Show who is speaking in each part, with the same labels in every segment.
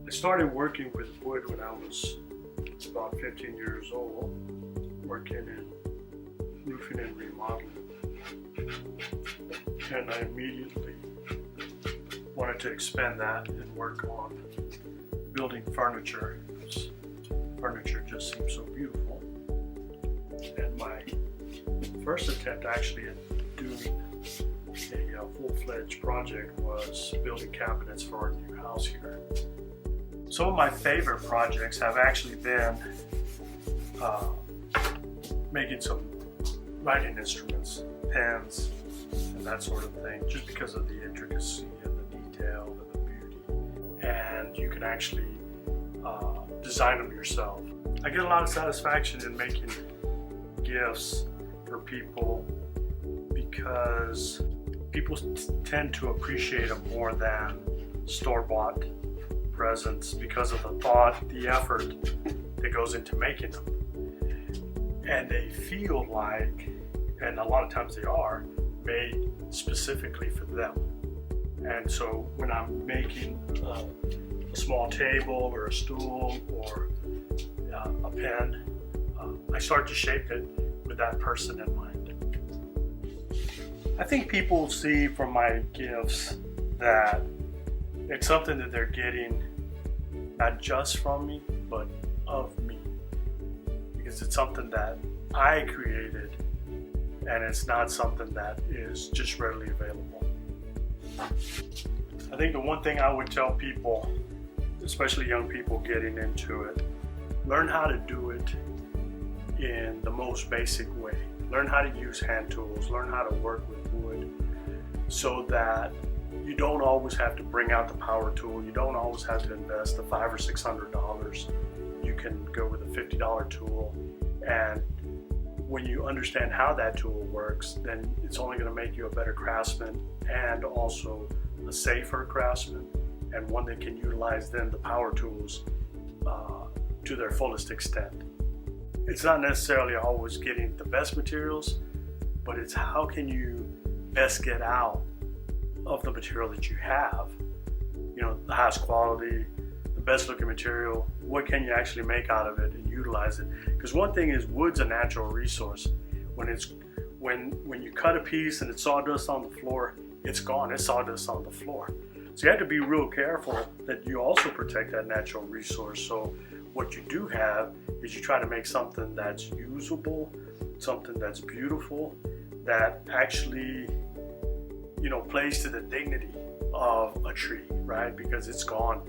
Speaker 1: I started working with wood when I was about 15 years old, working in roofing and remodeling. And I immediately wanted to expand that and work on building furniture. Furniture just seems so beautiful. And my first attempt actually at doing a full-fledged project was building cabinets for our new house here. Some of my favorite projects have actually been making some writing instruments, pens, and that sort of thing, just because of the intricacy and the detail and the beauty. And you can actually design them yourself. I get a lot of satisfaction in making gifts for people because people tend to appreciate them more than store-bought presents because of the thought, the effort that goes into making them. And they feel like, and a lot of times they are, made specifically for them. And so when I'm making a small table or a stool or a pen, I start to shape it with that person in mind. I think people see from my gifts that it's something that they're getting not just from me, but of me. Because it's something that I created and it's not something that is just readily available. I think the one thing I would tell people, especially young people getting into it, learn how to do it in the most basic way. Learn how to use hand tools, learn how to work with wood so that you don't always have to bring out the power tool. You don't always have to invest the $500 or $600. You can go with a $50 tool, and when you understand how that tool works, then it's only going to make you a better craftsman and also a safer craftsman, and one that can utilize then the power tools to their fullest extent. It's not necessarily always getting the best materials, but it's how can you best get out of the material that you have, the highest quality, the best looking material. What can you actually make out of it and utilize it? Because one thing is, wood's a natural resource. When you cut a piece and it's sawdust on the floor, it's gone. It's sawdust on the floor. So you have to be real careful that you also protect that natural resource. So what you do have is you try to make something that's usable, something that's beautiful, that actually plays to the dignity of a tree, right? Because it's gone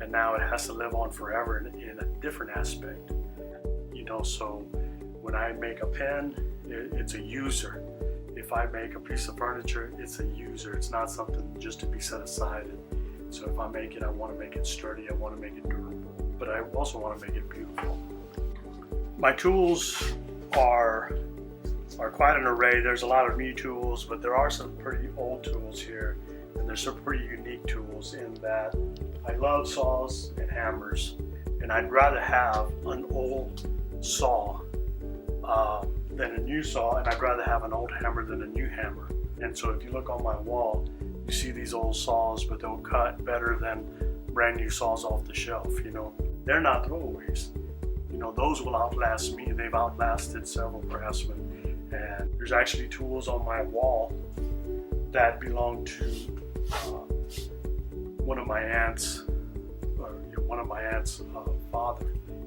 Speaker 1: and now it has to live on forever in a different aspect. So when I make a pen, it's a user. If I make a piece of furniture, it's a user. It's not something just to be set aside. So if I make it, I want to make it sturdy, I want to make it durable, but I also want to make it beautiful. My tools are quite an array. There's a lot of new tools, but there are some pretty old tools here, and there's some pretty unique tools in that I love saws and hammers, and I'd rather have an old saw than a new saw, and I'd rather have an old hammer than a new hammer. And so if you look on my wall, you see these old saws, but they'll cut better than brand new saws off the shelf. They're not throwaways. Those will outlast me. They've outlasted several craftsmen. And there's actually tools on my wall that belong to one of my aunt's father.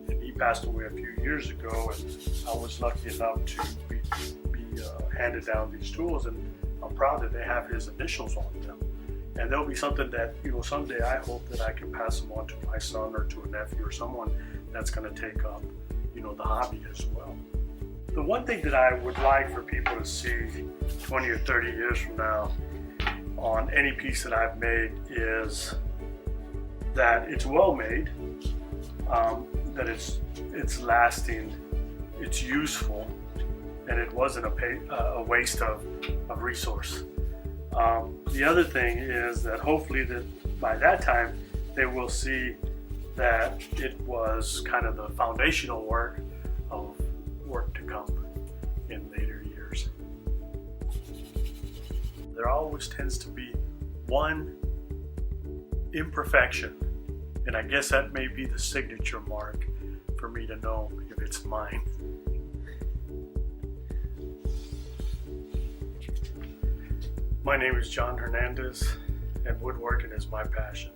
Speaker 1: And he passed away a few years ago, and I was lucky enough to be handed down these tools, and I'm proud that they have his initials on them. And there'll be something that, someday I hope that I can pass them on to my son or to a nephew or someone that's going to take up, the hobby as well. The one thing that I would like for people to see 20 or 30 years from now on any piece that I've made is that it's well made, that it's lasting, it's useful, and it wasn't a waste of resource. The other thing is that hopefully that by that time they will see that it was kind of the foundational work of work to come in later years. There always tends to be one imperfection And I guess that may be the signature mark for me to know if it's mine. My name is John Hernandez, and woodworking is my passion.